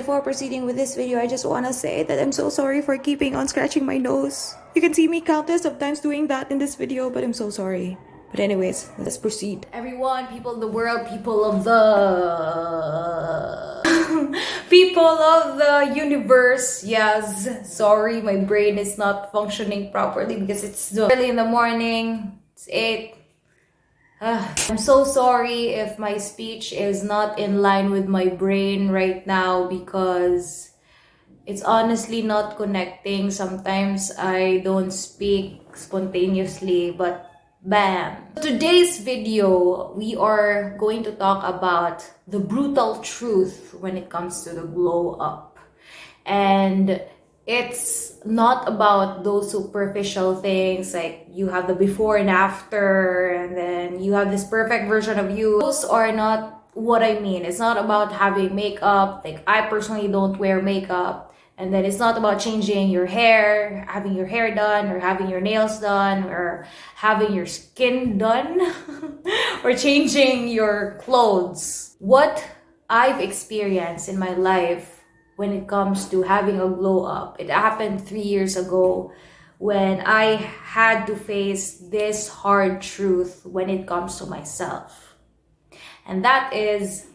before proceeding with this video, I just want to say that I'm so sorry for keeping on scratching my nose. You can see me countless of times doing that in this video, but I'm so sorry. But anyways, let's proceed. Everyone, people of the world, people of the... people of the universe. Yes, sorry, my brain is not functioning properly because it's early in the morning. It's 8. I'm so sorry if my speech is not in line with my brain right now because it's honestly not connecting. Sometimes I don't speak spontaneously, but bam! Today's video, we are going to talk about the brutal truth when it comes to the glow up. And it's not about those superficial things like you have the before and after and then you have this perfect version of you. Those are not what I mean. It's not about having makeup. Like, I personally don't wear makeup. And then it's not about changing your hair, having your hair done, or having your nails done, or having your skin done, or changing your clothes. What I've experienced in my life when it comes to having a glow up, it happened 3 years ago when I had to face this hard truth when it comes to myself. And that is,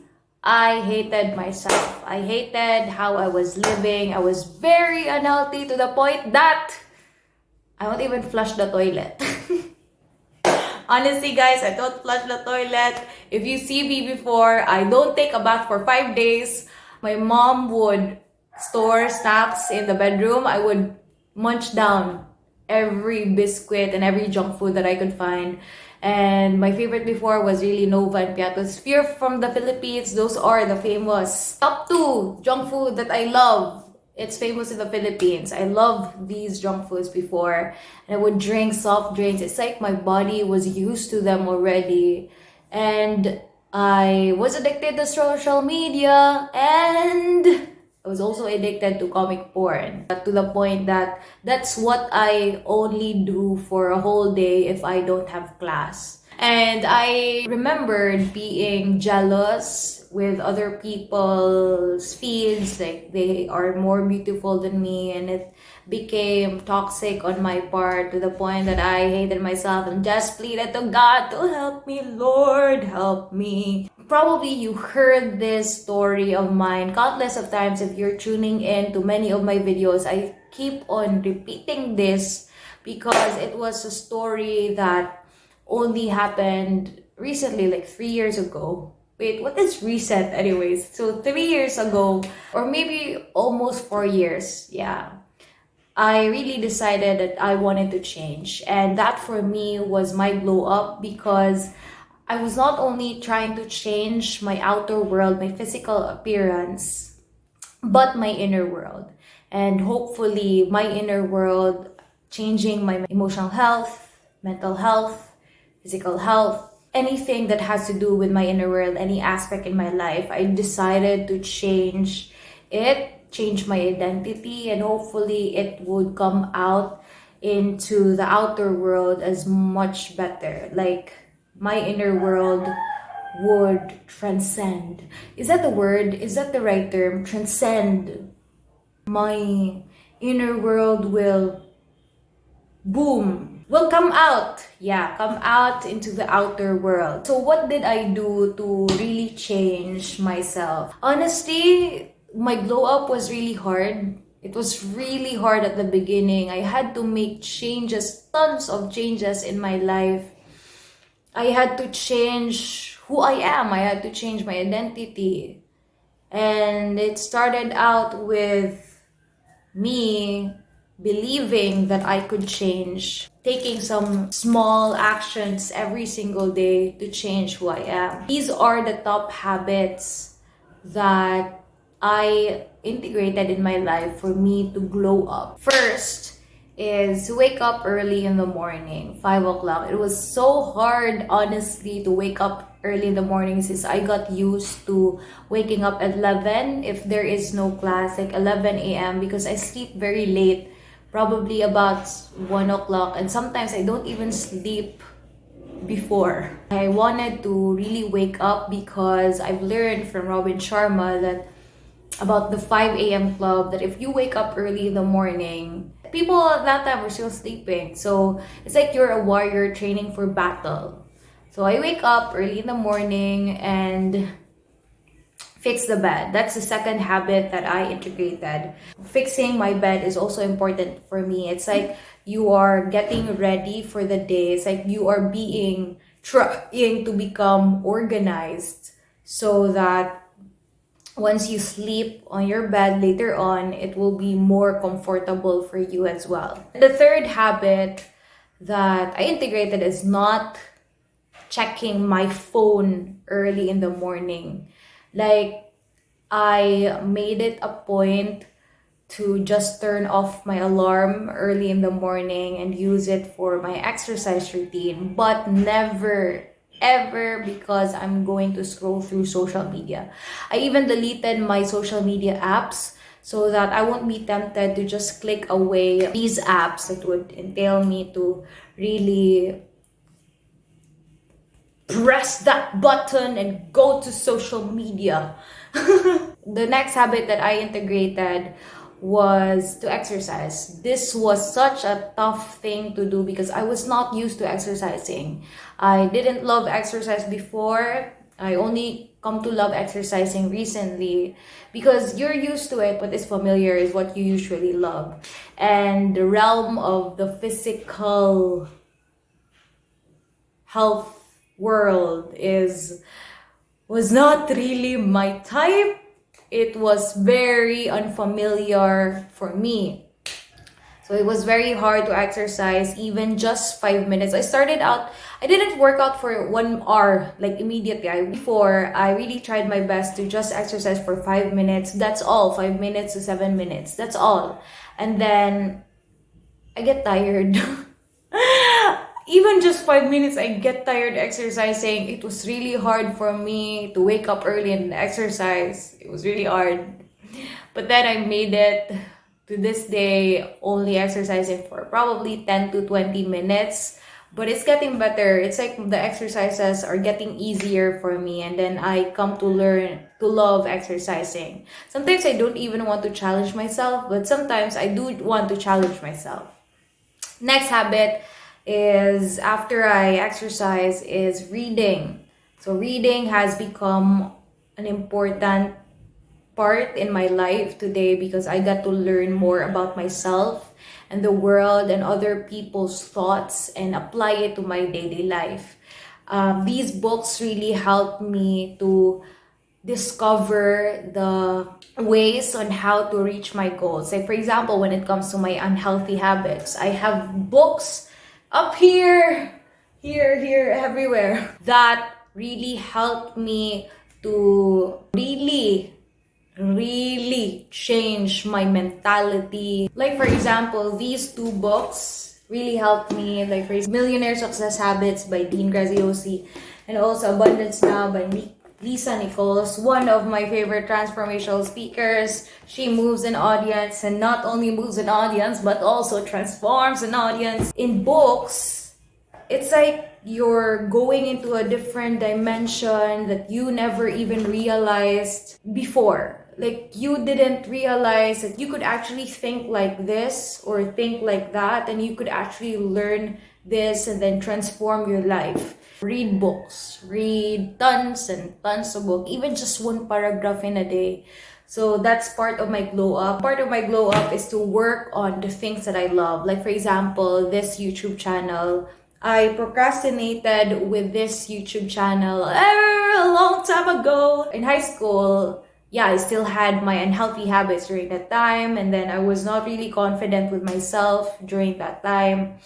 I hated myself. I hated how I was living. I was very unhealthy to the point that I don't even flush the toilet. Honestly, guys, I don't flush the toilet. If you see me before, I don't take a bath for 5 days. My mom would store snacks in the bedroom. I would munch down every biscuit and every junk food that I could find. And my favorite before was really Nova and Piatos. If you're from the Philippines, those are the famous top 2 junk food that I love. It's famous in the Philippines. I love these junk foods before. And I would drink soft drinks. It's like my body was used to them already. And I was addicted to social media, and I was also addicted to comic porn, to the point that that's what I only do for a whole day if I don't have class. And I remembered being jealous with other people's feeds, like they are more beautiful than me, and it became toxic on my part to the point that I hated myself and just pleaded to God to help me, Lord, help me. Probably you heard this story of mine countless of times if you're tuning in to many of my videos. I keep on repeating this because it was a story that only happened recently, like 3 years ago. Wait, what is recent anyways? So 3 years ago, or maybe almost 4 years, yeah. I really decided that I wanted to change. And that for me was my glow up, because I was not only trying to change my outer world, my physical appearance, but my inner world. And hopefully my inner world, changing my emotional health, mental health, physical health, anything that has to do with my inner world, any aspect in my life, I decided to change it, change my identity, and hopefully it would come out into the outer world as much better. Like, my inner world would transcend. Is that the word? Is that the right term? Transcend. My inner world will boom, will come out. Yeah, come out into the outer world. So what did I do to really change myself? Honestly, my glow up was really hard. It was really hard at the beginning. I had to make changes, tons of changes in my life. I had to change who I am. I had to change my identity. And it started out with me believing that I could change, taking some small actions every single day to change who I am. These are the top habits that I integrated in my life for me to glow up. First is wake up early in the morning, 5 o'clock. It was so hard, honestly, to wake up early in the morning since I got used to waking up at 11 if there is no class, like 11 a.m. because I sleep very late, probably about 1 o'clock, and sometimes I don't even sleep before. I wanted to really wake up because I've learned from Robin Sharma that about the 5 a.m. club, that if you wake up early in the morning, people at that time were still sleeping. So it's like you're a warrior training for battle. So I wake up early in the morning and fix the bed. That's the second habit that I integrated. Fixing my bed is also important for me. It's like you are getting ready for the day. It's like you are trying to become organized so that once you sleep on your bed later on, it will be more comfortable for you as well. The third habit that I integrated is not checking my phone early in the morning. Like, I made it a point to just turn off my alarm early in the morning and use it for my exercise routine, but never ever because I'm going to scroll through social media. I even deleted my social media apps so that I won't be tempted to just click away these apps that would entail me to really press that button and go to social media. The next habit that I integrated was to exercise. This was such a tough thing to do because I was not used to exercising. I didn't love exercise before. I only come to love exercising recently because you're used to it. What is familiar is what you usually love. And the realm of the physical health world was not really my type. It was very unfamiliar for me. So it was very hard to exercise, even just 5 minutes. I didn't work out for 1 hour, like immediately. Before, I really tried my best to just exercise for 5 minutes. That's all, 5 minutes to 7 minutes. That's all. And then I get tired. Even just 5 minutes, I get tired exercising. It was really hard for me to wake up early and exercise. It was really hard. But then I made it to this day, only exercising for probably 10 to 20 minutes. But it's getting better. It's like the exercises are getting easier for me. And then I come to learn to love exercising. Sometimes I don't even want to challenge myself, but sometimes I do want to challenge myself. Next habit is, after I exercise, is reading. So reading has become an important part in my life today because I got to learn more about myself and the world and other people's thoughts and apply it to my daily life. These books really helped me to discover the ways on how to reach my goals. Like, for example, when it comes to my unhealthy habits, I have books up here, everywhere, that really helped me to really change my mentality. Like, for example, these two books really helped me. Like, for Millionaire Success Habits by Krizia CC and also Abundance Now by Lisa Nichols, one of my favorite transformational speakers. She moves an audience, and not only moves an audience, but also transforms an audience. In books, it's like you're going into a different dimension that you never even realized before. Like, you didn't realize that you could actually think like this or think like that, and you could actually learn this and then transform your life. Read books, read tons and tons of books, even just one paragraph in a day. So that's part of my glow up. Part of my glow up is to work on the things that I love. Like, for example, this YouTube channel. I procrastinated with this YouTube channel a long time ago. In high school, yeah, I still had my unhealthy habits during that time, and then I was not really confident with myself during that time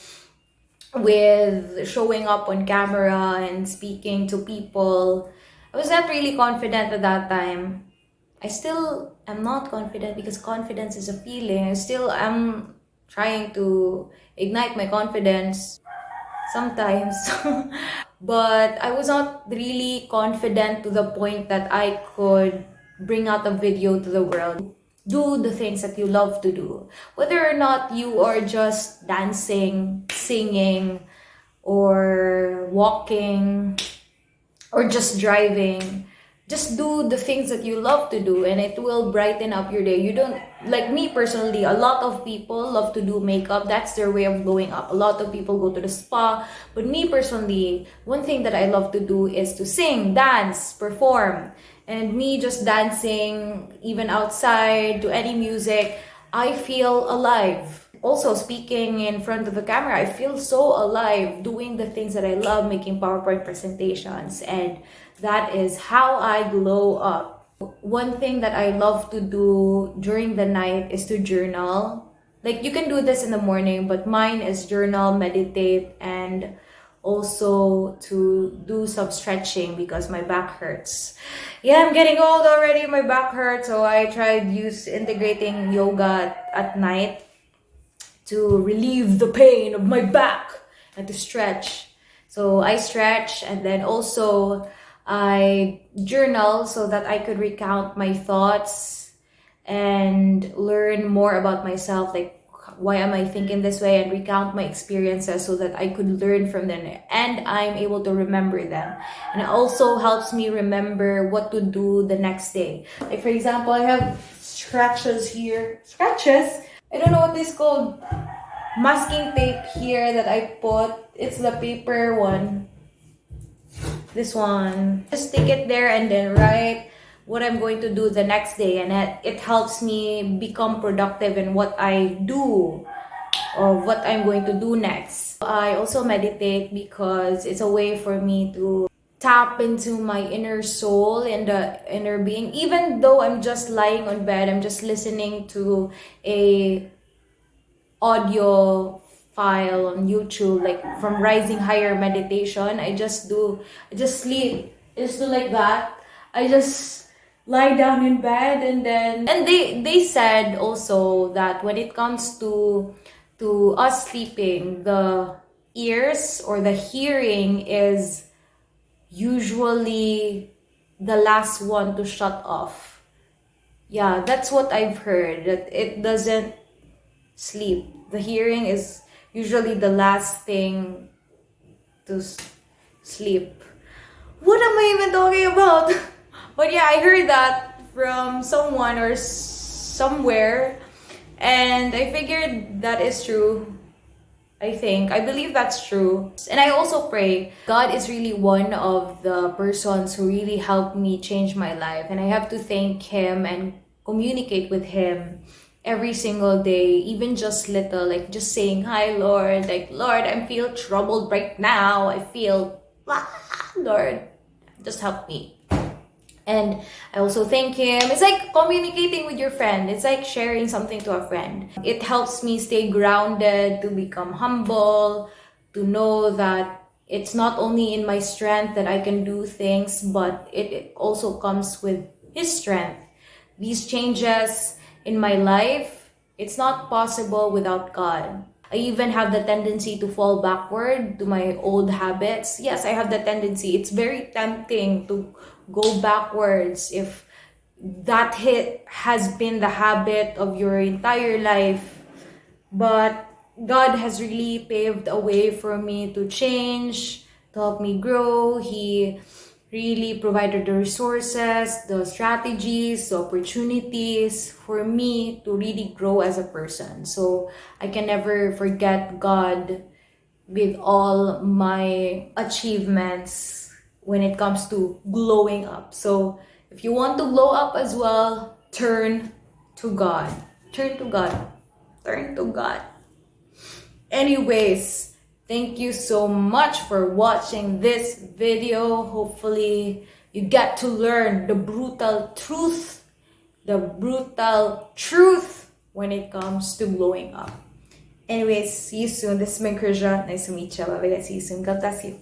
with showing up on camera and speaking to people. I was not really confident at that time. I still am not confident because confidence is a feeling. I still am trying to ignite my confidence sometimes. But I was not really confident to the point that I could bring out a video to the world. Do the things that you love to do. Whether or not you are just dancing, singing, or walking, or just driving. just do the things that you love to do, and it will brighten up your day. You don't, like me personally, a lot of people love to do makeup. That's their way of glowing up. A lot of people go to the spa, but me personally, one thing that I love to do is to sing, dance, perform. And me just dancing, even outside, to any music, I feel alive. Also, speaking in front of the camera, I feel so alive doing the things that I love, making PowerPoint presentations, and that is how I glow up. One thing that I love to do during the night is to journal. Like, you can do this in the morning, but mine is journal, meditate, and also to do some stretching because my back hurts. Yeah, I'm getting old already, my back hurts, so I tried integrating yoga at night to relieve the pain of my back and to stretch. So I stretch, and then also I journal so that I could recount my thoughts and learn more about myself, like why am I thinking this way, and recount my experiences so that I could learn from them and I'm able to remember them. And it also helps me remember what to do the next day. Like, for example, I have scratches here. Scratches? I don't know what this is called. Masking tape here that I put. It's the paper one. This one. Just stick it there and then write what I'm going to do the next day, and it helps me become productive in what I do or what I'm going to do next. I also meditate because it's a way for me to tap into my inner soul and the inner being. Even though I'm just lying on bed, I'm just listening to a audio file on YouTube, like from Rising Higher Meditation. I just sleep. I just do like that. I just lie down in bed, and they said also that when it comes to us sleeping, the ears or the hearing is usually the last one to shut off. Yeah, that's what I've heard, that it doesn't sleep. The hearing is usually the last thing to sleep. What am I even talking about? But yeah, I heard that from someone or somewhere, and I figured that is true. I believe that's true. And I also pray. God is really one of the persons who really helped me change my life, and I have to thank Him and communicate with Him every single day, even just little, like just saying, hi Lord, like, Lord, I feel troubled right now, I feel, Lord, just help me. And I also thank Him. It's like communicating with your friend. It's like sharing something to a friend. It helps me stay grounded, to become humble, to know that it's not only in my strength that I can do things, but it also comes with His strength. These changes in my life, it's not possible without God. I even have the tendency to fall backward to my old habits. Yes, I have the tendency. It's very tempting to go backwards if that has been the habit of your entire life. But God has really paved a way for me to change, to help me grow. He really provided the resources, the strategies, the opportunities for me to really grow as a person. So I can never forget God with all my achievements when it comes to glowing up. So if you want to glow up as well, turn to God. Turn to God. Turn to God. Anyways, thank you so much for watching this video. Hopefully, you get to learn the brutal truth when it comes to glowing up. Anyways, see you soon. This is my Krizia. Nice to meet you. Bye-bye. See you soon. God bless you.